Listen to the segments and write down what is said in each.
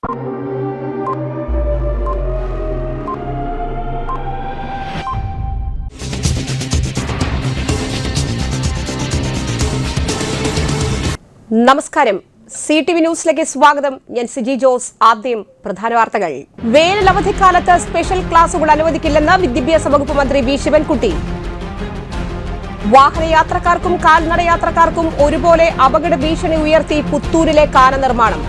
നമസ്കാരം. CTV ന്യൂസിലേക്ക് സ്വാഗതം. ഞാൻ സിജി ജോസ്. ആദ്യം പ്രധാന വാർത്തകൾ. വേനൽ അവധിക്കാലത്ത് സ്പെഷ്യൽ ക്ലാസുകൾ അനുവദിക്കില്ലെന്ന് വിദ്യാഭ്യാസ വകുപ്പ് മന്ത്രി വി ശിവൻകുട്ടി. വാഹനയാത്രക്കാർക്കും കാൽനടയാത്രക്കാർക്കും ഒരുപോലെ അപകട ഭീഷണി ഉയർത്തി പുത്തൂരിലെ കാന നിർമ്മാണം.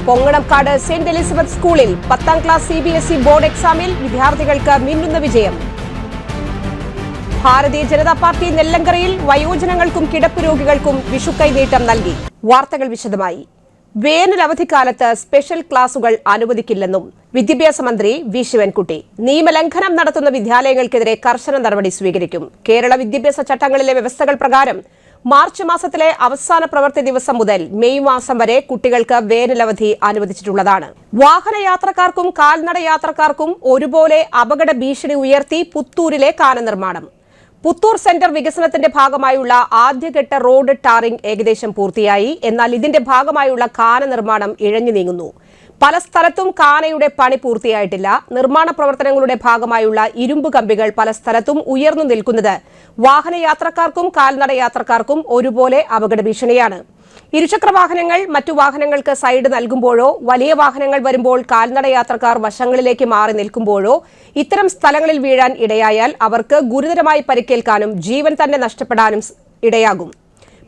പൊങ്ങണംകാട് സെന്റ് എലിസബത്ത് സ്കൂളിൽ 10ാം ക്ലാസ് CBSE ബോർഡ് എക്സാമിൽ വിദ്യാർത്ഥികൾക്ക് മിന്നുന്ന വിജയം. ഭാരതീയ ജനതാ പാർട്ടി നെല്ലങ്കരയിൽ വയോജനങ്ങൾക്കും കിടപ്പ് രോഗികൾക്കും വിഷുക്കൈനീട്ടം നൽകി. വാർത്തകൾ വിശദമായി. വേനൽ അവധിക്കാലത്ത് സ്പെഷ്യൽ ക്ലാസുകൾ അനുവദിക്കില്ലെന്നും വിദ്യാഭ്യാസ മന്ത്രി വി ശിവൻകുട്ടി. നിയമലംഘനം നടത്തുന്ന വിദ്യാലയങ്ങൾക്കെതിരെ കർശന നടപടി സ്വീകരിക്കും. കേരള വിദ്യാഭ്യാസ ചട്ടങ്ങളിലെ വ്യവസ്ഥകൾ പ്രകാരം മാർച്ച് മാസത്തിലെ അവസാന പ്രവൃത്തി ദിവസം മുതൽ മെയ് മാസം വരെ കുട്ടികൾക്ക് വേനലവധി അനുവദിച്ചിട്ടുള്ളതാണ്. വാഹനയാത്രക്കാർക്കും കാൽനടയാത്രക്കാർക്കും ഒരുപോലെ അപകട ഭീഷണി ഉയർത്തി പുത്തൂരിലെ കാന നിർമ്മാണം. പുത്തൂർ സെന്റർ വികസനത്തിന്റെ ഭാഗമായുള്ള ആദ്യഘട്ട റോഡ് ടാറിംഗ് ഏകദേശം പൂർത്തിയായി. എന്നാൽ ഇതിന്റെ ഭാഗമായുള്ള കാന നിർമ്മാണം ഇഴഞ്ഞു നീങ്ങുന്നു. പല സ്ഥലത്തും കാനയുടെ പണി പൂർത്തിയായിട്ടില്ല. നിർമ്മാണ പ്രവർത്തനങ്ങളുടെ ഭാഗമായുള്ള ഇരുമ്പ് കമ്പികൾ പല സ്ഥലത്തും ഉയർന്നു നിൽക്കുന്നത് വാഹനയാത്രക്കാർക്കും കാൽനടയാത്രക്കാർക്കും ഒരുപോലെ അപകട ഭീഷണിയാണ്. ഇരുചക്ര വാഹനങ്ങൾ മറ്റു വാഹനങ്ങൾക്ക് സൈഡ് നൽകുമ്പോഴോ വലിയ വാഹനങ്ങൾ വരുമ്പോൾ കാൽനടയാത്രക്കാർ വശങ്ങളിലേക്ക് മാറി നിൽക്കുമ്പോഴോ ഇത്തരം സ്ഥലങ്ങളിൽ വീഴാൻ ഇടയായാൽ അവർക്ക് ഗുരുതരമായി പരിക്കേൽക്കാനും ജീവൻ തന്നെ നഷ്ടപ്പെടാനും ഇടയാകും.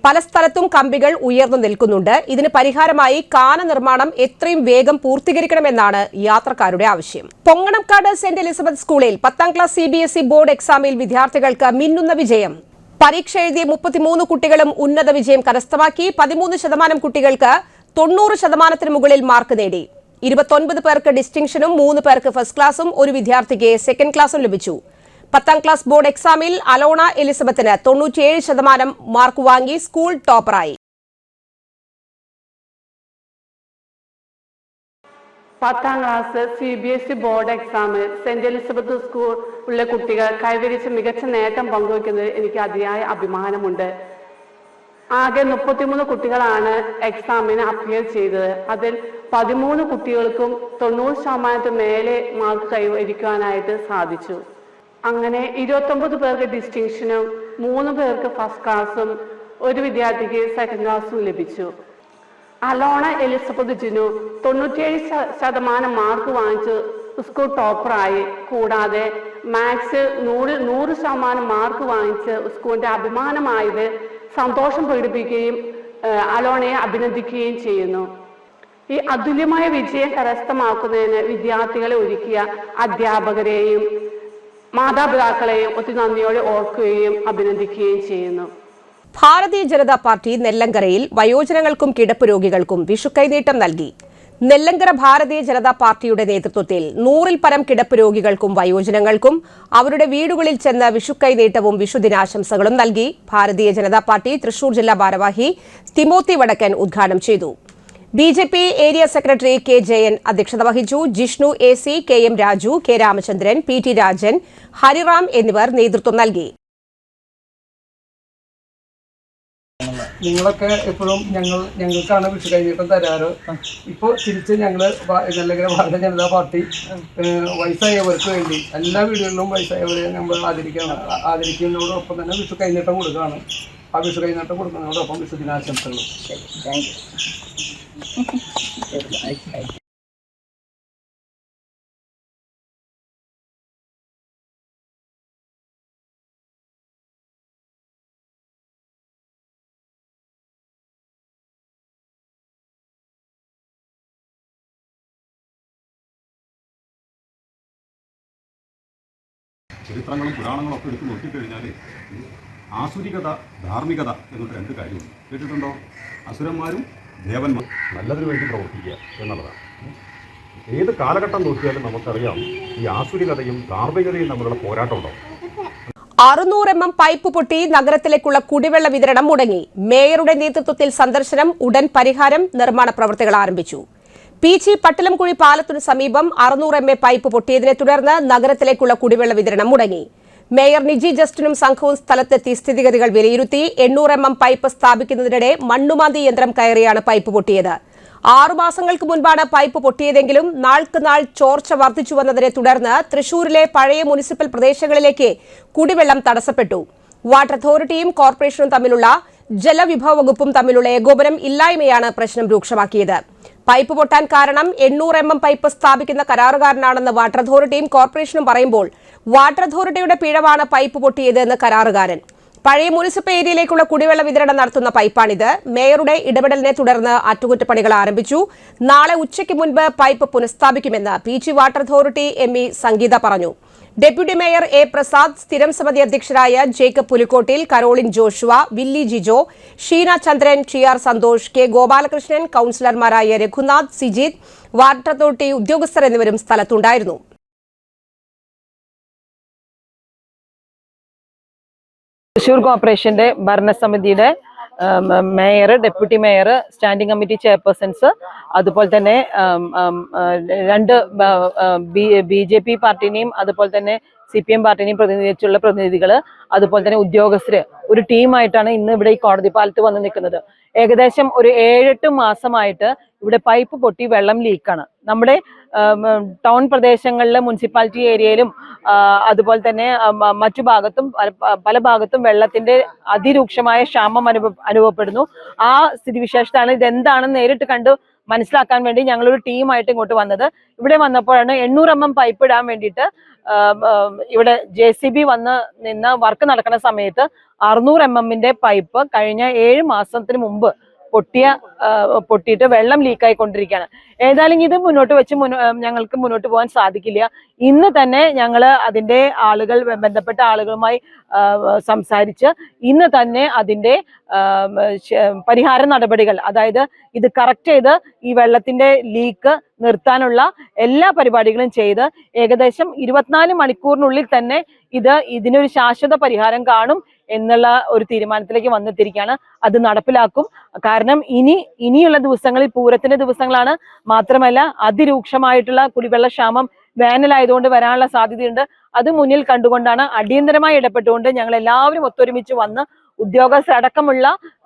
പല സ്ഥലത്തും കമ്പികൾ ഉയർന്നു നിൽക്കുന്നുണ്ട്. ഇതിന് പരിഹാരമായി കാന നിർമ്മാണം എത്രയും വേഗം പൂർത്തീകരിക്കണമെന്നാണ് യാത്രക്കാരുടെ ആവശ്യം. പൊങ്ങണംകാട് സെന്റ് എലിസബത്ത് സ്കൂളിൽ 10ാം ക്ലാസ് CBSE ബോർഡ് എക്സാമിൽ വിദ്യാർത്ഥികൾക്ക് മിന്നുന്ന വിജയം. പരീക്ഷ എഴുതിയ 33 കുട്ടികളും ഉന്നത വിജയം കരസ്ഥമാക്കി. 13% കുട്ടികൾക്ക് 90% മുകളിൽ മാർക്ക് നേടി. 29 പേർക്ക് ഡിസ്റ്റിങ്ഷനും 3 പേർക്ക് ഫസ്റ്റ് ക്ലാസും ഒരു വിദ്യാർത്ഥിക്ക് സെക്കൻഡ് ക്ലാസും ലഭിച്ചു. 10ാം ക്ലാസ് ബോർഡ് എക്സാമിൽ അലോണ എലിസബത്തിന് 97% മാർക്ക് വാങ്ങി സ്കൂൾ ടോപ്പറായി. 10ാം ക്ലാസ് CBSE ബോർഡ് എക്സാമിൽ സെന്റ് എലിസബത്ത് സ്കൂളിലെ കുട്ടികൾ കൈവരിച്ച മികച്ച നേട്ടം പങ്കുവയ്ക്കുന്നതിൽ എനിക്ക് അതിയായ അഭിമാനമുണ്ട്. ആകെ 33 കുട്ടികളാണ് എക്സാമിന് അപ്പിയർ ചെയ്തത്. അതിൽ 13 കുട്ടികൾക്കും 90% മേലെ മാർക്ക് കൈവരിക്കാനായിട്ട് സാധിച്ചു. അങ്ങനെ 29 പേർക്ക് ഡിസ്റ്റിങ്ഷനും 3 പേർക്ക് ഫസ്റ്റ് ക്ലാസും ഒരു വിദ്യാർത്ഥിക്ക് സെക്കൻഡ് ക്ലാസും ലഭിച്ചു. അലോണ എലിസബത്ത് ജിനു 97% മാർക്ക് വാങ്ങിച്ച് സ്കൂൾ ടോപ്പറായി. കൂടാതെ മാത്സ് 100% മാർക്ക് വാങ്ങിച്ച് സ്കൂളിന്റെ അഭിമാനമായത് സന്തോഷം പ്രകടിപ്പിക്കുകയും അലോണയെ അഭിനന്ദിക്കുകയും ചെയ്യുന്നു. ഈ അതുല്യമായ വിജയം കരസ്ഥമാക്കുന്നതിന് വിദ്യാർത്ഥികളെ ഒരുക്കിയ അധ്യാപകരെയും മാതാപിതാക്കളെയും ഒത്തിരി നന്ദിയോടെ ഓർക്കുകയും അഭിനന്ദിക്കുകയും ചെയ്യുന്നു. ഭാരതീയ ജനതാ പാർട്ടി നെല്ലങ്കരയിൽ വയോജനങ്ങൾക്കും കിടപ്പ് രോഗികൾക്കും വിഷുക്കൈനീട്ടം നൽകി. നെല്ലങ്കര ഭാരതീയ ജനതാ പാർട്ടിയുടെ നേതൃത്വത്തിൽ 100ൽ പരം കിടപ്പ് രോഗികൾക്കും വയോജനങ്ങൾക്കും അവരുടെ വീടുകളിൽ ചെന്ന് വിഷുക്കൈനീട്ടവും വിഷുദിനാശംസകളും നൽകി. ഭാരതീയ ജനതാ പാർട്ടി തൃശൂർ ജില്ലാ ഭാരവാഹി തിമോത്തി വടക്കൻ ഉദ്ഘാടനം ചെയ്തു. BJP area secretary K. Jayan അധ്യക്ഷത വഹിച്ചു. Jishnu AC, KM Raju, K. Ramachandran, PT Rajan, Hariram എന്നിവർ നേതൃത്വം നൽകി. നിങ്ങളൊക്കെ എപ്പോഴും ഞങ്ങൾക്കാണ് വിഷു കൈനീട്ടം തരാറ്. ഇപ്പോൾ തിരിച്ച് ഞങ്ങൾ നെല്ലങ്കര ഭാരതീയ ജനതാ പാർട്ടി വയസ്സായവർക്ക് വേണ്ടി എല്ലാ വീടുകളിലും വയസ്സായവരെ നമ്മൾ ആദരിക്കുന്നതോടൊപ്പം തന്നെ വിഷു കൈനീട്ടം കൊടുക്കുകയാണ്. ആ വിഷു കൈനീട്ടം കൊടുക്കുന്നതോടൊപ്പം വിഷു ദിനാശംസകളും. ചരിത്രങ്ങളും പുരാണങ്ങളും ഒക്കെ എടുത്ത് നോക്കിക്കഴിഞ്ഞാൽ ആസുരികത, ധാർമ്മികത എന്നൊരു 2 കാര്യമുണ്ട്. കേട്ടിട്ടുണ്ടോ? അസുരന്മാരും ദേവന്മാരും നല്ലതിനു വേണ്ടി പ്രവർത്തിക്കുക എന്നുള്ളതാണ്. ഏത് കാലഘട്ടം നോക്കിയാലും നമുക്കറിയാം ഈ ആസുരികതയും ധാർമ്മികതയും തമ്മിലുള്ള പോരാട്ടം ഉണ്ടാവും. 600 mm പൈപ്പ് പൊട്ടി നഗരത്തിലേക്കുള്ള കുടിവെള്ള വിതരണം മുടങ്ങി. മേയറുടെ നേതൃത്വത്തിൽ സന്ദർശനം. ഉടൻ പരിഹാരം. നിർമ്മാണ പ്രവർത്തികൾ ആരംഭിച്ചു. പീച്ചി പട്ടിലംകുഴി പാലത്തിനു സമീപം 600 mm പൈപ്പ് പൊട്ടിയതിനെ തുടർന്ന് നഗരത്തിലേക്കുള്ള കുടിവെള്ള വിതരണം മുടങ്ങി. മേയർ നിജി ജസ്റ്റിനും സംഘവും സ്ഥലത്തെത്തി സ്ഥിതിഗതികൾ വിലയിരുത്തി. 800 mm പൈപ്പ് സ്ഥാപിക്കുന്നതിനിടെ മണ്ണുമാന്തി യന്ത്രം കയറിയാണ് പൈപ്പ് പൊട്ടിയത്. 6 മാസങ്ങൾക്ക് മുൻപാണ് പൈപ്പ് പൊട്ടിയതെങ്കിലും നാൾക്ക് നാൾ ചോർച്ച വർദ്ധിച്ചു വന്നതിനെ തുടർന്ന് തൃശൂരിലെ പഴയ മുനിസിപ്പൽ പ്രദേശങ്ങളിലേക്ക് കുടിവെള്ളം തടസ്സപ്പെട്ടു. വാട്ടർ അതോറിറ്റിയും കോർപ്പറേഷനും തമ്മിലുള്ള ജലവിഭവ വകുപ്പും തമ്മിലുള്ള ഏകോപനം ഇല്ലായ്മയാണ് പ്രശ്നം രൂക്ഷമാക്കിയത്. പൈപ്പ് പൊട്ടാൻ കാരണം 800 mm പൈപ്പ് സ്ഥാപിക്കുന്ന കരാറുകാരനാണെന്ന് വാട്ടർ അതോറിറ്റിയും കോർപ്പറേഷനും പറയുമ്പോൾ വാട്ടർ അതോറിറ്റിയുടെ പിഴവാണ് പൈപ്പ് പൊട്ടിയതെന്ന് കരാറുകാരൻ. പഴയ മുനിസിപ്പൽ ഏരിയയിലേക്കുള്ള കുടിവെള്ള വിതരണം നടത്തുന്ന പൈപ്പാണിത്. മേയറുടെ ഇടപെടലിനെ തുടർന്ന് അറ്റകുറ്റപ്പണികൾ ആരംഭിച്ചു. നാളെ ഉച്ചയ്ക്ക് മുൻപ് പൈപ്പ് പുനഃസ്ഥാപിക്കുമെന്ന് PG water authority ME Sangeetha പറഞ്ഞു. Deputy mayor A. പ്രസാദ്, സ്ഥിരം സമിതി അധ്യക്ഷരായ ജേക്കബ് പുലിക്കോട്ടിൽ, കരോളിൻ ജോഷുവ, വില്ലി ജിജോ, ഷീന ചന്ദ്രൻ, TR സന്തോഷ്, K. ഗോപാലകൃഷ്ണൻ, കൌൺസിലർമാരായ രഘുനാഥ്, സിജിത്, വാട്ടർ അതോറിറ്റി ഉദ്യോഗസ്ഥർ എന്നിവരും സ്ഥലത്തുണ്ടായിരുന്നു. തൃശ്ശൂർ കോർപ്പറേഷന്റെ ഭരണസമിതിയുടെ mayor, deputy mayor, standing committee chairpersons, അതുപോലെ തന്നെ 2 BJP പാർട്ടിനെയും അതുപോലെ തന്നെ CPM പാർട്ടിനെയും പ്രതിനിധീകരിച്ചുള്ള പ്രതിനിധികൾ, അതുപോലെ തന്നെ ഉദ്യോഗസ്ഥര് ഒരു ടീമായിട്ടാണ് ഇന്ന് ഇവിടെ ഈ കോടതി പാലത്ത് വന്ന് നിൽക്കുന്നത്. ഏകദേശം ഒരു 7-8 മാസമായിട്ട് ഇവിടെ പൈപ്പ് പൊട്ടി വെള്ളം ലീക്കാണ്. നമ്മുടെ ടൗൺ പ്രദേശങ്ങളിലെ മുനിസിപ്പാലിറ്റി ഏരിയയിലും അതുപോലെ തന്നെ മറ്റു ഭാഗത്തും പല ഭാഗത്തും വെള്ളത്തിന്റെ അതിരൂക്ഷമായ ക്ഷാമം അനുഭവപ്പെടുന്നു. ആ സ്ഥിതിവിശേഷത്താണ് ഇതെന്താണെന്ന് നേരിട്ട് കണ്ട് മനസ്സിലാക്കാൻ വേണ്ടി ഞങ്ങളൊരു ടീമായിട്ട് ഇങ്ങോട്ട് വന്നത്. ഇവിടെ വന്നപ്പോഴാണ് 800 mm പൈപ്പ് ഇടാൻ വേണ്ടിയിട്ട് ഇവിടെ JCB വന്ന് നിന്ന് വർക്ക് നടക്കുന്ന സമയത്ത് 600 mm പൈപ്പ് കഴിഞ്ഞ 7 മാസത്തിന് മുമ്പ് പൊട്ടിയിട്ട് വെള്ളം ലീക്കായിക്കൊണ്ടിരിക്കുകയാണ്. ഏതായാലും ഇത് മുന്നോട്ട് വെച്ച് ഞങ്ങൾക്ക് മുന്നോട്ട് പോകാൻ സാധിക്കില്ല. ഇന്ന് തന്നെ ഞങ്ങൾ അതിന്റെ ബന്ധപ്പെട്ട ആളുകളുമായി സംസാരിച്ച് ഇന്ന് തന്നെ അതിന്റെ പരിഹാര നടപടികൾ, അതായത് ഇത് കറക്റ്റ് ചെയ്ത് ഈ വെള്ളത്തിന്റെ ലീക്ക് നിർത്താനുള്ള എല്ലാ പരിപാടികളും ചെയ്ത് ഏകദേശം 24 മണിക്കൂറിനുള്ളിൽ തന്നെ ഇതിനൊരു ശാശ്വത പരിഹാരം കാണും എന്നുള്ള ഒരു തീരുമാനത്തിലേക്ക് വന്നെത്തിയിരിക്കുകയാണ്. അത് നടപ്പിലാക്കും. കാരണം ഇനിയുള്ള ദിവസങ്ങളിൽ പൂരത്തിന്റെ ദിവസങ്ങളാണ്. മാത്രമല്ല അതിരൂക്ഷമായിട്ടുള്ള കുടിവെള്ള ക്ഷാമം വേനലായതുകൊണ്ട് വരാനുള്ള സാധ്യതയുണ്ട്. അത് മുന്നിൽ കണ്ടുകൊണ്ടാണ് അടിയന്തരമായി ഇടപെട്ടുകൊണ്ട് ഞങ്ങൾ എല്ലാവരും ഒത്തൊരുമിച്ച് വന്ന് ഉദ്യോഗസ്ഥരടക്കമുള്ള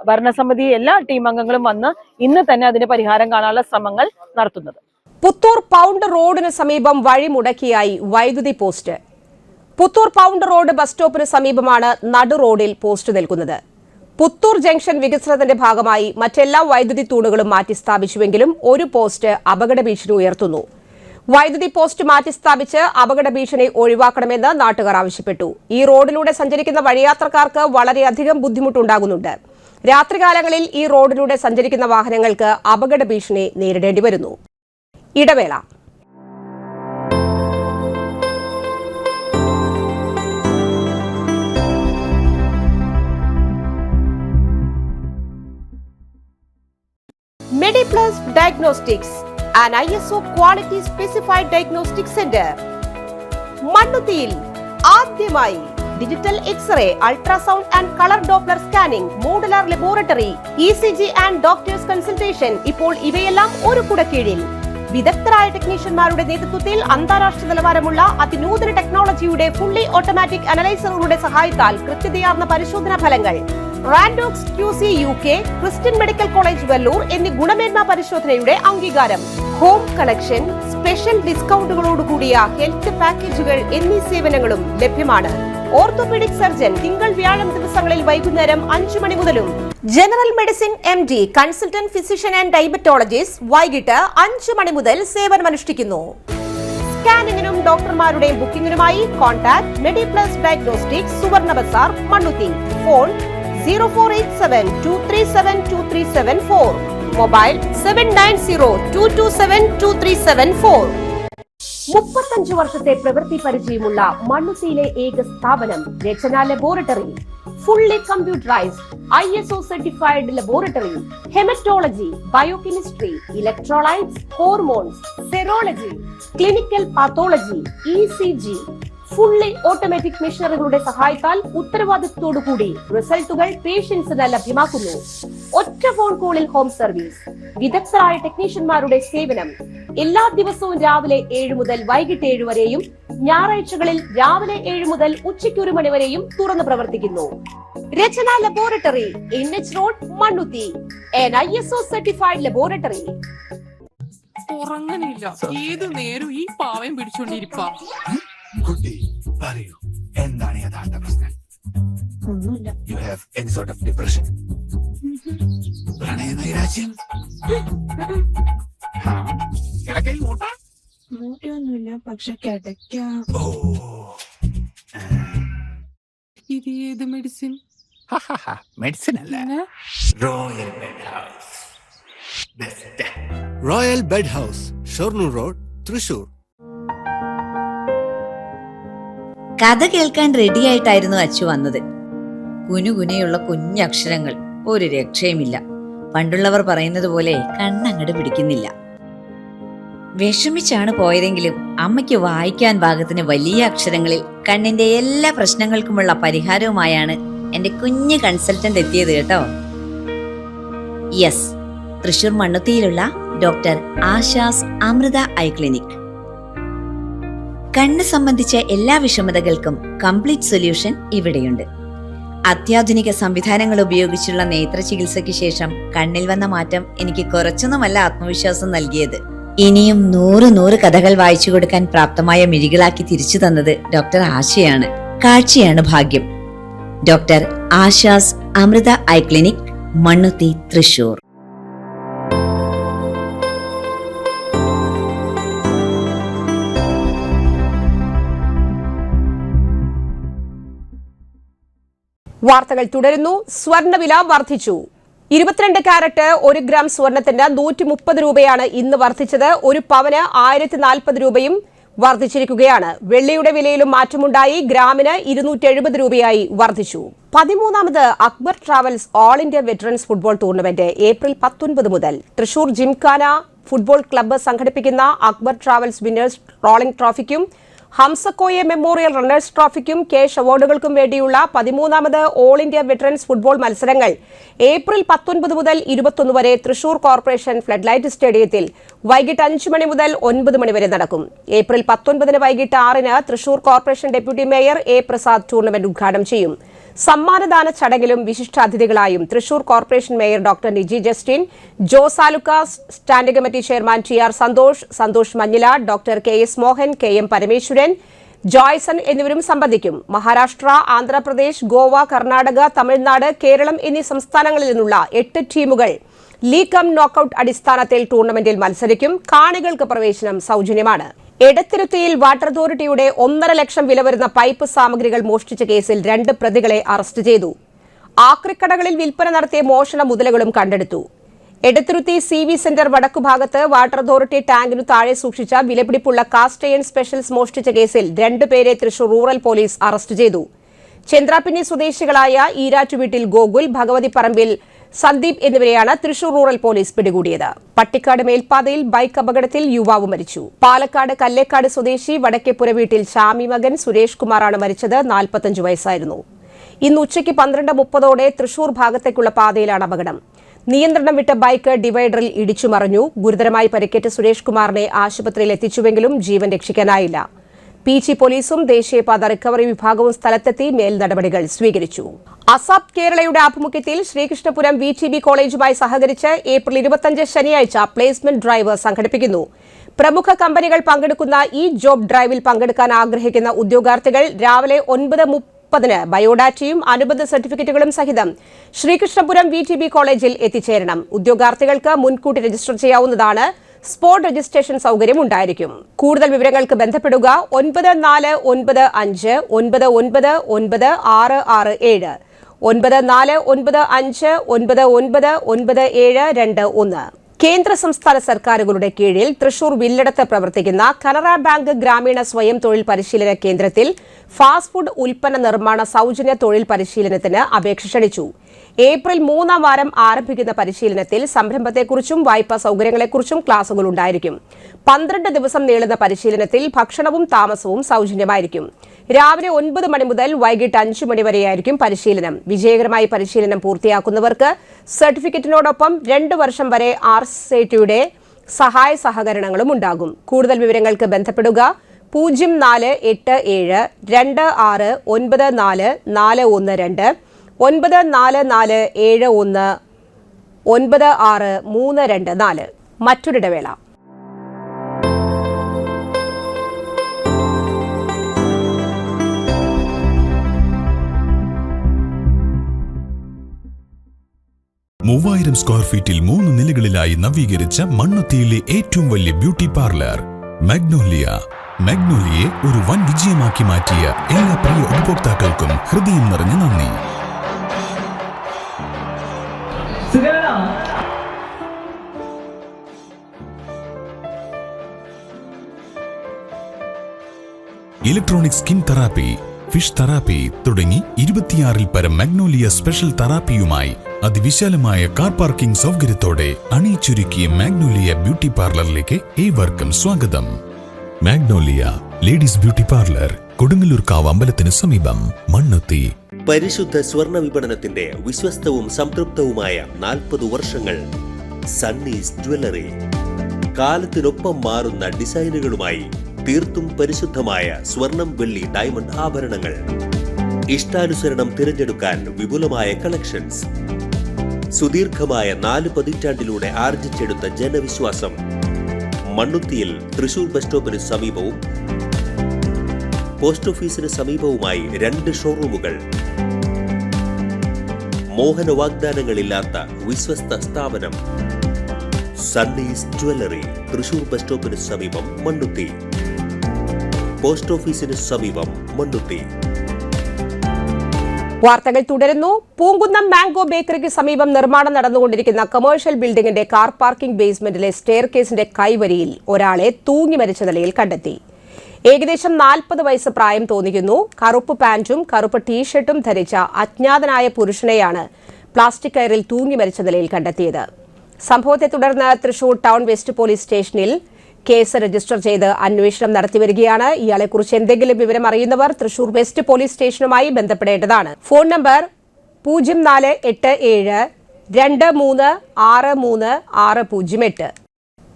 ഭരണസമിതി എല്ലാ ടീം അംഗങ്ങളും വന്ന് ഇന്ന് തന്നെ അതിന് പരിഹാരം കാണാനുള്ള ശ്രമങ്ങൾ നടത്തുന്നത്. പുത്തൂർ പൗണ്ട് റോഡിന് സമീപം വഴിമുടക്കിയായി വൈദ്യുതി post. Puthur pound road bus സ്റ്റോപ്പിന് സമീപമാണ് നടു റോഡിൽ പോസ്റ്റ് നിൽക്കുന്നത്. പുത്തൂർ ജംഗ്ഷൻ വികസനത്തിന്റെ ഭാഗമായി മറ്റെല്ലാ വൈദ്യുതി തൂണുകളും മാറ്റി സ്ഥാപിച്ചുവെങ്കിലും ഒരു പോസ്റ്റ് അപകട ഭീഷണി ഉയർത്തുന്നു. വൈദ്യുതി പോസ്റ്റ് മാറ്റി സ്ഥാപിച്ച് അപകട ഭീഷണി ഒഴിവാക്കണമെന്ന് നാട്ടുകാർ ആവശ്യപ്പെട്ടു. ഈ റോഡിലൂടെ സഞ്ചരിക്കുന്ന വഴിയാത്രക്കാർക്ക് വളരെയധികം ബുദ്ധിമുട്ടുണ്ടാകുന്നുണ്ട്. രാത്രികാലങ്ങളിൽ ഈ റോഡിലൂടെ സഞ്ചരിക്കുന്ന വാഹനങ്ങൾക്ക് അപകട ഭീഷണി നേരിടേണ്ടി വരുന്നു. ഇടവേള. MediPlus Diagnostics, an ISO quality specified diagnostic center. മണ്ണുത്തിയിൽ ആദ്യമായി digital x-ray, ultrasound and colour Doppler scanning, modular laboratory, ECG and doctors consultation. ഇപ്പോൾ ഇവയെല്ലാം ഒരു കുടക്കീഴിൽ. വിദഗ്ധരായ ടെക്നീഷ്യന്മാരുടെ നേതൃത്വത്തിൽ അന്താരാഷ്ട്ര നിലവാരമുള്ള അതിനൂതന ടെക്നോളജിയുടെ ഫുള്ളി ഓട്ടോമാറ്റിക് അനലൈസറുകളുടെ സഹായത്താൽ കൃത്യതയാർന്ന പരിശോധനാ ഫലങ്ങൾ. റാൻഡോക്സ് QC UK, Christian medical college Vellore എന്നീ ഗുണമേന്മ പരിശോധനയുടെ അംഗീകാരം. ഹോം കളക്ഷൻ, സ്പെഷ്യൽ ഡിസ്കൗണ്ടുകളോടുകൂടിയ ഹെൽത്ത് പാക്കേജുകൾ എന്നീ സേവനങ്ങളും ലഭ്യമാണ്. ഓർത്തോപീഡിക് സർജൻ തിങ്കൾ വ്യാഴം ദിവസങ്ങളിൽ വൈകുന്നേരം 5 മണി മുതലും. General medicine MD, consultant physician and diabetologist വൈകിട്ട് 5 മണി മുതൽ സേവനമനുഷ്ഠിക്കുന്നു. സ്കാനിങ്ങിനും ഡോക്ടർമാരുടെ ബുക്കിംഗിനുമായി കോൺടാക്ട് MediPlus Diagnostics, സുവർണ ബസാർ, മണ്ണുത്തി. Phone 0487237237 mobile 7902272374. 35 വർഷത്തെ പ്രവൃത്തി പരിചയമുള്ള മണ്ണുത്തിയിലെ ഏക സ്ഥാപനം Rachana laboratory. Fully computerised ISO certified laboratory. Haematology, biochemistry, electrolytes, hormones, serology, clinical pathology, ECG. Fully automatic മെഷീനറികളുടെ സഹായത്താൽ ഉത്തരവാദിത്വത്തോടുകൂടി റിസൾട്ടുകൾ പേഷ്യൻസിന് ലഭ്യമാക്കുന്നു. ഒറ്റ ഫോൺ കോളിൽ ഹോം സർവീസ്. വിദഗ്ധരായ ടെക്നീഷ്യന്മാരുടെ സേവനം. എല്ലാ ദിവസവും രാവിലെ 7 മുതൽ വൈകിട്ട് 7 വരെയും ഞായറാഴ്ചകളിൽ രാവിലെ 7 മുതൽ ഉച്ചയ്ക്ക് 1 മണി വരെയും തുറന്നു പ്രവർത്തിക്കുന്നു. Rachana laboratory, NH road, Mannuthy. an ISO certified laboratory. ഉറങ്ങണില്ല. ഏത് നേരം ഈ പാവയും പിടിച്ചോണ്ടിരിപ്പാ. കുട്ടി പറയൂ, എന്താണ് യഥാർത്ഥ പ്രശ്നം? ഒന്നുമില്ല. You have any sort of depression? പ്രണയ നൈരാശ്യം? കിടക്കയിൽ മൂട്ട? മൂട്ടയൊന്നുമില്ല, പക്ഷെ കിടക്കാം. ഓ, ഇത് ഏത് മെഡിസിൻ? മെഡിസിൻ അല്ല, പിന്നെ royal bed house. Best royal bed house, Shoranur road, Thrissur. കഥ കേൾക്കാൻ റെഡിയായിട്ടായിരുന്നു അച്ചു വന്നത്. കുനുകുനയുള്ള കുഞ്ഞക്ഷരങ്ങൾ, ഒരു രക്ഷയുമില്ല. പണ്ടുള്ളവർ പറയുന്നത് പോലെ കണ്ണങ്ങട് പിടിക്കുന്നില്ല. വിഷമിച്ചാണ് പോയതെങ്കിലും അമ്മയ്ക്ക് വായിക്കാൻ പാകത്തിന് വലിയ അക്ഷരങ്ങളിൽ കണ്ണിന്റെ എല്ലാ പ്രശ്നങ്ങൾക്കുമുള്ള പരിഹാരവുമായാണ് എന്റെ കുഞ്ഞ് കൺസൾട്ടന്റ് എത്തിയത് കേട്ടോ. യെസ്, തൃശൂർ മണ്ണുത്തിയിലുള്ള doctor Asha's Amrita eye clinic. കണ്ണ് സംബന്ധിച്ച എല്ലാ വിഷമതകൾക്കും കംപ്ലീറ്റ് സൊല്യൂഷൻ ഇവിടെയുണ്ട്. അത്യാധുനിക സംവിധാനങ്ങൾ ഉപയോഗിച്ചുള്ള നേത്ര ചികിത്സയ്ക്ക് ശേഷം കണ്ണിൽ വന്ന മാറ്റം എനിക്ക് കുറച്ചൊന്നുമല്ല ആത്മവിശ്വാസം നൽകിയത്. ഇനിയും 100 കഥകൾ വായിച്ചു കൊടുക്കാൻ പ്രാപ്തമായ മിഴികളാക്കി തിരിച്ചു തന്നത് ഡോക്ടർ ആശയാണ്. കാഴ്ചയാണ് ഭാഗ്യം. Doctor Asha's Amrita eye clinic, Mannuthy, Thrissur. വാർത്തകൾ തുടരുന്നു. സ്വർണ്ണവില വർദ്ധിച്ചു. 22 കാരറ്റ് 1 ഗ്രാം സ്വർണത്തിന് 130 രൂപയാണ് ഇന്ന് വർദ്ധിച്ചത്. ഒരു പവന് 1040 രൂപയും വർദ്ധിച്ചിരിക്കുകയാണ്. വെള്ളിയുടെ വിലയിലും മാറ്റമുണ്ടായി. ഗ്രാമിന് 270 രൂപയായി വർദ്ധിച്ചു. 13ാമത് Akbar travels all India veterans football tournament April 19 മുതൽ തൃശൂർ ജിംഖാന ഫുട്ബോൾ ക്ലബ്ബ് സംഘടിപ്പിക്കുന്ന അക്ബർ ട്രാവൽസ് വിന്നേഴ്സ് റോളിംഗ് ട്രോഫിക്കും ഹംസക്കോയെ മെമ്മോറിയൽ റണ്ണേഴ്സ് ട്രോഫിക്കും ക്യാഷ് അവാർഡുകൾക്കും വേണ്ടിയുള്ള 13ാമത് ഓൾ ഇന്ത്യ വെറ്ററൻസ് ഫുട്ബോൾ മത്സരങ്ങൾ ഏപ്രിൽ 19 മുതൽ 21 വരെ തൃശൂർ കോർപ്പറേഷൻ ഫ്ലഡ് സ്റ്റേഡിയത്തിൽ വൈകിട്ട് 5 മണി മുതൽ 9 മണി വരെ നടക്കും. ഏപ്രിൽ 19 വൈകിട്ട് 6 Thrissur corporation deputy mayor A Prasad tournament ഉദ്ഘാടനം ചെയ്യും. സമ്മാനദാന ചടങ്ങിലും വിശിഷ്ടാതിഥികളായും Thrissur corporation mayor doctor Niji Justin, Jose Alukkas, standing committee chairman TR. Santhosh Manjila, doctor KS. Mohan, KM. Parameswaran, Joyson എന്നിവരും സംബന്ധിക്കും. മഹാരാഷ്ട്ര, ആന്ധ്രാപ്രദേശ്, ഗോവ, കർണാടക, തമിഴ്നാട്, കേരളം എന്നീ സംസ്ഥാനങ്ങളിൽ നിന്നുള്ള 8 ടീമുകൾ ലീഗ് കം നോക്കൌട്ട് അടിസ്ഥാനത്തിൽ ടൂർണമെന്റിൽ മത്സരിക്കും. കാണികൾക്ക് പ്രവേശനം സൗജന്യമാണ്. എടത്തിരുത്തിയിൽ വാട്ടർ അതോറിറ്റിയുടെ 1.5 ലക്ഷം വില വരുന്ന പൈപ്പ് സാമഗ്രികൾ മോഷ്ടിച്ച കേസിൽ 2 പ്രതികളെ അറസ്റ്റ് ചെയ്തു. ആക്രിക്കടകളിൽ വിൽപ്പന നടത്തിയ മോഷണ മുതലുകളും കണ്ടെടുത്തു. എടത്തിരുത്തി CV സെന്റർ വടക്കുഭാഗത്ത് വാട്ടർ അതോറിറ്റി ടാങ്കിനു താഴെ സൂക്ഷിച്ച വിലപിടിപ്പുള്ള കാസ്റ്റ് അയൺ സ്പെഷ്യൽസ് മോഷ്ടിച്ച കേസിൽ 2 പേരെ തൃശൂർ റൂറൽ പോലീസ് അറസ്റ്റ് ചെയ്തു. ചന്ദ്രാപിന്നി സ്വദേശികളായ ഈരാറ്റുവീട്ടിൽ ഗോകുൽ, ഭഗവതി പറമ്പിൽ സന്ദീപ് എന്നിവരെയാണ് തൃശൂർ റൂറൽ പോലീസ് പിടികൂടിയത്. പട്ടിക്കാട് മേൽപ്പാതയിൽ ബൈക്ക് അപകടത്തിൽ യുവാവ് മരിച്ചു. പാലക്കാട് കല്ലേക്കാട് സ്വദേശി വടക്കേപ്പുര വീട്ടിൽ ഷാമി മകൻ സുരേഷ് കുമാറാണ് മരിച്ചത്. 45 വയസ്സായിരുന്നു. ഇന്ന് ഉച്ചയ്ക്ക് 12:30 തൃശൂർ ഭാഗത്തേക്കുള്ള പാതയിലാണ് അപകടം. നിയന്ത്രണം വിട്ട ബൈക്ക് ഡിവൈഡറിൽ ഇടിച്ചു മറിഞ്ഞു. ഗുരുതരമായി പരിക്കേറ്റ സുരേഷ് കുമാറിനെ ആശുപത്രിയിൽ എത്തിച്ചുവെങ്കിലും ജീവൻ രക്ഷിക്കാനായില്ല. PG പോലീസും ദേശീയപാത റിക്കവറി വിഭാഗവും സ്ഥലത്തെത്തി മേൽ നടപടികൾ സ്വീകരിച്ചു. അസാപ് കേരളയുടെ ആഭിമുഖ്യത്തിൽ ശ്രീകൃഷ്ണപുരം VTB കോളേജുമായി സഹകരിച്ച് ഏപ്രിൽ 25 ശനിയാഴ്ച പ്ലേസ്മെന്റ് ഡ്രൈവ് സംഘടിപ്പിക്കുന്നു. പ്രമുഖ കമ്പനികൾ പങ്കെടുക്കുന്ന ഈ ജോബ് ഡ്രൈവിൽ പങ്കെടുക്കാൻ ആഗ്രഹിക്കുന്ന ഉദ്യോഗാർത്ഥികൾ രാവിലെ 9:30 ബയോഡാറ്റയും അനുബന്ധ സർട്ടിഫിക്കറ്റുകളും സഹിതം ശ്രീകൃഷ്ണപുരം VTB കോളേജിൽ എത്തിച്ചേരണം. ഉദ്യോഗാർത്ഥികൾക്ക് മുൻകൂട്ടി രജിസ്റ്റർ ചെയ്യാവുന്നതാണ്. സ്പോട്ട് രജിസ്ട്രേഷൻ സൗകര്യം ഉണ്ടായിരിക്കും. കൂടുതൽ വിവരങ്ങൾക്ക് ബന്ധപ്പെടുക 9495 999667 9495 999721. കേന്ദ്ര സംസ്ഥാന സർക്കാരുകളുടെ കീഴിൽ തൃശൂർ വില്ലടത്ത് പ്രവർത്തിക്കുന്ന കനറ ബാങ്ക് ഗ്രാമീണ സ്വയം തൊഴിൽ പരിശീലന കേന്ദ്രത്തിൽ ഫാസ്റ്റ് ഫുഡ് ഉൽപ്പന്ന നിർമ്മാണ സൗജന്യ തൊഴിൽ പരിശീലനത്തിന് അപേക്ഷ ക്ഷണിച്ചു. ഏപ്രിൽ 3-ാം വാരം ആരംഭിക്കുന്ന പരിശീലനത്തിൽ സംരംഭത്തെക്കുറിച്ചും വായ്പാ സൗകര്യങ്ങളെക്കുറിച്ചും ക്ലാസുകൾ ഉണ്ടായിരിക്കും. 12 ദിവസം നീളുന്ന പരിശീലനത്തിൽ ഭക്ഷണവും താമസവും സൗജന്യമായിരിക്കും. രാവിലെ 9 മണി മുതൽ വൈകിട്ട് 5 മണി വരെയായിരിക്കും പരിശീലനം. വിജയകരമായി പരിശീലനം പൂർത്തിയാക്കുന്നവർക്ക് സർട്ടിഫിക്കറ്റിനോടൊപ്പം 2 വർഷം വരെ RCTയുടെ സഹായ സഹകരണങ്ങളും ഉണ്ടാകും. കൂടുതൽ വിവരങ്ങൾക്ക് ബന്ധപ്പെടുക 0487 2694 412 94471 96 324. മറ്റൊരിടവേള. 3000 സ്ക്വയർ ഫീറ്റിൽ 3 നിലകളിലായി നവീകരിച്ച മണ്ണുത്തിയിലെ ഏറ്റവും വലിയ ബ്യൂട്ടി പാർലർ മാഗ്നോലിയ. മാഗ്നോലിയെ ഒരു വൻ വിജയമാക്കി മാറ്റിയ എല്ലാ പ്രിയ ഉപഭോക്താക്കൾക്കും ഹൃദയം നിറഞ്ഞ നന്ദി. Electronic skin therapy, fish therapy തുടങ്ങി 26-ൽ പരം മാഗ്നോലിയ സ്പെഷ്യൽ തെറാപ്പിയുമായി അതിവിശാലമായ കാർ പാർക്കിംഗ് സൗകര്യത്തോടെ അണിയിച്ചൊരുക്കിയ മാഗ്നോലിയ ബ്യൂട്ടി പാർലറിലേക്ക് ഏവർക്കും സ്വാഗതം. മാഗ്നോലിയ ലേഡീസ് ബ്യൂട്ടി പാർലർ, കൊടുങ്ങല്ലൂർക്കാവ് അമ്പലത്തിന് സമീപം, മണ്ണുത്തി. പരിശുദ്ധ സ്വർണ്ണ വിപണനത്തിന്റെ വിശ്വസ്തവും സംതൃപ്തവുമായ 40 വർഷങ്ങൾ. സണ്ണീസ് ജ്വല്ലറി. കാലത്തിനൊപ്പം മാറുന്ന ഡിസൈനുകളുമായി തീർത്തും പരിശുദ്ധമായ സ്വർണം, വെള്ളി, ഡയമണ്ട് ആഭരണങ്ങൾ. ഇഷ്ടാനുസരണം തിരഞ്ഞെടുക്കാൻ വിപുലമായ കളക്ഷൻസ്. സുദീർഘമായ 4 പതിറ്റാണ്ടിലൂടെ ആർജിച്ചെടുത്ത ജനവിശ്വാസം. മണ്ണുത്തിയിൽ തൃശൂർ ബസ് സ്റ്റോപ്പിന് സമീപവും പോസ്റ്റ് ഓഫീസിന് സമീപവുമായി 2 ഷോറൂമുകൾ. മോഹന വാഗ്ദാനങ്ങളില്ലാത്ത വിശ്വസ്ത സ്ഥാപനം. സണ്ണീസ് ജ്വല്ലറി, തൃശൂർ ബസ് സ്റ്റോപ്പിന് സമീപം, മണ്ണുത്തി. പോസ്റ്റ് ഓഫീസിന് സമീപം, മണ്ണുത്തി. വാർത്തകൾ തുടരുന്നു. പൂങ്കുന്നം മാംഗോ ബേക്കറിക്ക് സമീപം നിർമ്മാണം നടന്നുകൊണ്ടിരിക്കുന്ന കമേഴ്ഷ്യൽ ബിൽഡിംഗിന്റെ കാർ പാർക്കിംഗ് ബേസ്മെന്റിലെ സ്റ്റെയർ കേസിന്റെ കൈവരിയിൽ ഒരാളെ തൂങ്ങി മരിച്ച നിലയിൽ കണ്ടെത്തി. ഏകദേശം 40 വയസ്സ് പ്രായം തോന്നിക്കുന്നു. കറുപ്പ് പാന്റും കറുപ്പ് ടീഷർട്ടും ധരിച്ച അജ്ഞാതനായ പുരുഷനെയാണ് പ്ലാസ്റ്റിക് കയറിൽ തൂങ്ങി മരിച്ച നിലയിൽ കണ്ടെത്തിയത്. സംഭവത്തെ തുടർന്ന് തൃശൂർ ടൗൺ വെസ്റ്റ് പോലീസ് സ്റ്റേഷനിൽ കേസ് രജിസ്റ്റർ ചെയ്ത് അന്വേഷണം നടത്തിവരികയാണ്. ഇയാളെക്കുറിച്ച് എന്തെങ്കിലും വിവരം അറിയുന്നവർ തൃശൂർ വെസ്റ്റ് പോലീസ് സ്റ്റേഷനുമായി ബന്ധപ്പെടേണ്ടതാണ്. Phone number 048723630608.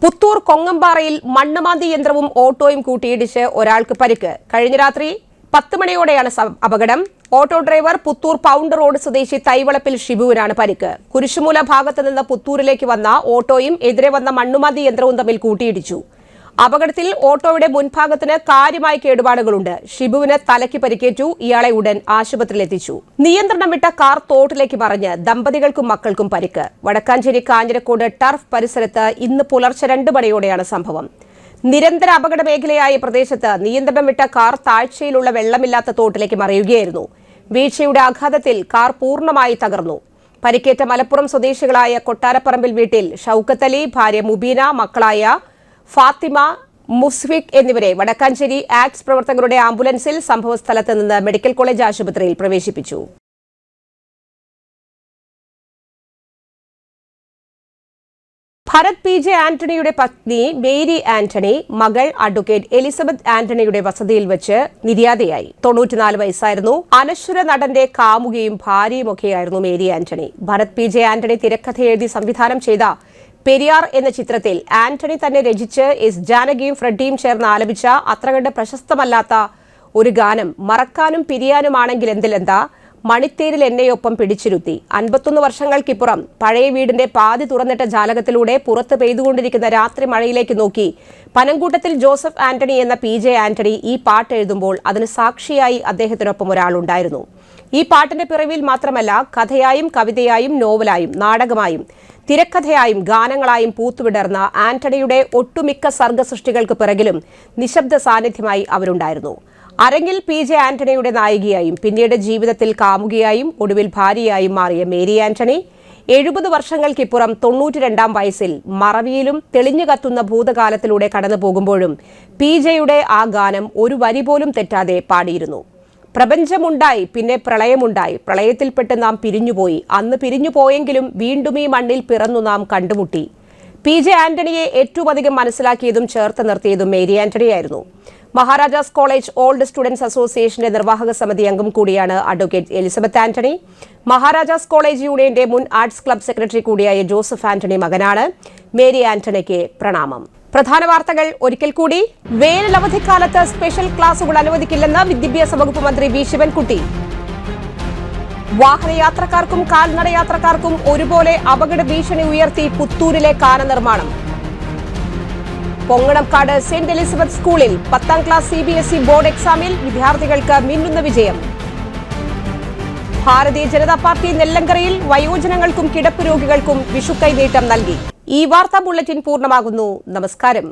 പുത്തൂർ കൊങ്ങമ്പാറയിൽ മണ്ണുമാന്തി യന്ത്രവും ഓട്ടോയും കൂട്ടിയിടിച്ച് ഒരാൾക്ക് പരിക്ക്. കഴിഞ്ഞ രാത്രി 10 മണിയോടെയാണ് അപകടം. Auto driver Puthur pound road സ്വദേശി തൈവളപ്പിൽ ഷിബുവിനാണ് പരിക്ക്. കുരിശുമൂല ഭാഗത്ത് നിന്ന് പുത്തൂരിലേക്ക് വന്ന ഓട്ടോയും എതിരെ വന്ന മണ്ണുമാന്തി യന്ത്രവും തമ്മിൽ കൂട്ടിയിടിച്ചു. അപകടത്തിൽ ഓട്ടോയുടെ മുൻഭാഗത്തിന് കാര്യമായ കേടുപാടുകളുണ്ട്. ഷിബുവിന് തലയ്ക്ക് പരിക്കേറ്റു. ഇയാളെ ഉടൻ ആശുപത്രിയിൽ എത്തിച്ചു. നിയന്ത്രണം വിട്ട കാർ തോട്ടിലേക്ക് മറിഞ്ഞ് ദമ്പതികൾക്കും മക്കൾക്കും പരിക്ക്. വടക്കാഞ്ചേരി കാഞ്ഞിരക്കോട് ടർഫ് പരിസരത്ത് ഇന്ന് പുലർച്ചെ 2 മണിയോടെയാണ് സംഭവം. നിരന്തര അപകട മേഖലയായ പ്രദേശത്ത് നിയന്ത്രണം വിട്ട കാർ താഴ്ചയിലുള്ള വെള്ളമില്ലാത്ത തോട്ടിലേക്ക് മറിയുകയായിരുന്നു. വീഴ്ചയുടെ ആഘാതത്തിൽ കാർ പൂർണ്ണമായി തകർന്നു. പരിക്കേറ്റ മലപ്പുറം സ്വദേശികളായ കൊട്ടാരപ്പറമ്പിൽ വീട്ടിൽ ഷൌക്കത്ത് അലി, ഭാര്യ മുബീന, മക്കളായ ഫാത്തിമ, മുസ്ഫിക് എന്നിവരെ വടക്കാഞ്ചേരി ആക്ട്സ് പ്രവർത്തകരുടെ ആംബുലൻസിൽ സംഭവസ്ഥലത്ത് നിന്ന് മെഡിക്കൽ കോളേജ് ആശുപത്രിയിൽ പ്രവേശിപ്പിച്ചു. ഭരത് പി ജെ ആന്റണിയുടെ പത്നി മേരി ആന്റണി മകൾ അഡ്വക്കേറ്റ് എലിസബത്ത് ആന്റണിയുടെ വസതിയിൽ വെച്ച് നിര്യാതയായി. 94 വയസ്സായിരുന്നു. അനശ്വര നടന്റെ കാമുകിയും ഭാര്യയുമൊക്കെയായിരുന്നു Mary Antony. Bharat P J Antony തിരക്കഥ എഴുതി സംവിധാനം ചെയ്ത പെരിയാർ എന്ന ചിത്രത്തിൽ ആന്റണി തന്നെ രചിച്ച് എസ് ജാനകിയും ഫ്രെഡിയും ചേർന്ന് ആലപിച്ച അത്ര കണ്ട് പ്രശസ്തമല്ലാത്ത ഒരു ഗാനം മറക്കാനും പിരിയാനുമാണെങ്കിൽ എന്തിലെന്താ, മണിത്തേരിൽ എന്നെയൊപ്പം പിടിച്ചിരുത്തി. 51 വർഷങ്ങൾക്കിപ്പുറം പഴയ വീടിന്റെ പാതി തുറന്നിട്ട ജാലകത്തിലൂടെ പുറത്ത് പെയ്തുകൊണ്ടിരിക്കുന്ന രാത്രി മഴയിലേക്ക് നോക്കി പനങ്കൂട്ടത്തിൽ ജോസഫ് ആന്റണി എന്ന പി ജെ ആന്റണി ഈ പാട്ട് എഴുതുമ്പോൾ അതിന് സാക്ഷിയായി അദ്ദേഹത്തിനൊപ്പം ഒരാളുണ്ടായിരുന്നു. ഈ പാട്ടിന്റെ പിറവിൽ മാത്രമല്ല കഥയായും കവിതയായും നോവലായും നാടകമായും തിരക്കഥയായും ഗാനങ്ങളായും പൂത്തുവിടർന്ന ആന്റണിയുടെ ഒട്ടുമിക്ക സർഗസൃഷ്ടികൾക്ക് പിറകിലും നിശബ്ദ സാന്നിധ്യമായി അവരുണ്ടായിരുന്നു. അരങ്ങിൽ പി ജെ ആന്റണിയുടെ നായികയായും പിന്നീട് ജീവിതത്തിൽ കാമുകിയായും ഒടുവിൽ ഭാര്യയായും മാറിയ മേരി ആന്റണി 70 വർഷങ്ങൾക്കിപ്പുറം 92-ാം വയസ്സിൽ മറവിയിലും തെളിഞ്ഞു കത്തുന്ന ഭൂതകാലത്തിലൂടെ കടന്നു പോകുമ്പോഴും പി ജെയുടെ ആ ഗാനം ഒരു വരി പോലും തെറ്റാതെ പാടിയിരുന്നു. പ്രപഞ്ചമുണ്ടായി, പിന്നെ പ്രളയമുണ്ടായി, പ്രളയത്തിൽപ്പെട്ട് നാം പിരിഞ്ഞുപോയി, അന്ന് പിരിഞ്ഞുപോയെങ്കിലും വീണ്ടും ഈ മണ്ണിൽ പിറന്നു നാം കണ്ടുമുട്ടി. പി ജെ ആന്റണിയെ ഏറ്റവും അധികം മനസ്സിലാക്കിയതും ചേർത്ത് നിർത്തിയതും മേരി ആന്റണിയായിരുന്നു. മഹാരാജാസ് കോളേജ് ഓൾഡ് സ്റ്റുഡൻസ് അസോസിയേഷന്റെ നിർവാഹക സമിതി അംഗം കൂടിയാണ് advocate Elizabeth Antony. Maharajas college യൂണിയന്റെ മുൻ ആർട്സ് ക്ലബ് സെക്രട്ടറി കൂടിയായ ജോസഫ് ആന്റണി മകനാണ്. മേരി ആന്റണിക്ക് പ്രണാമം. പ്രധാന വാർത്തകൾ ഒരിക്കൽ കൂടി. വേനൽ അവധിക്കാലത്ത് സ്പെഷ്യൽ ക്ലാസുകൾ അനുവദിക്കില്ലെന്ന് വിദ്യാഭ്യാസ വകുപ്പ് മന്ത്രി വി ശിവൻകുട്ടി. വാഹനയാത്രക്കാർക്കും കാൽനടയാത്രക്കാർക്കും ഒരുപോലെ അപകട ഭീഷണി ഉയർത്തി പുത്തൂരിലെ കാന നിർമ്മാണം. പൊങ്ങണംകാട് സെന്റ് എലിസബത്ത് സ്കൂളിൽ 10ാം ക്ലാസ് CBSE ബോർഡ് എക്സാമിൽ വിദ്യാർത്ഥികൾക്ക് മിന്നുന്ന വിജയം. ഭാരതീയ ജനതാ പാർട്ടി നെല്ലങ്കരയിൽ വയോജനങ്ങൾക്കും കിടപ്പ് രോഗികൾക്കും വിഷുക്കൈനീട്ടം നൽകി. ഈ വാർത്താ ബുള്ളറ്റിൻ പൂർണ്ണമാകുന്നു. നമസ്കാരം.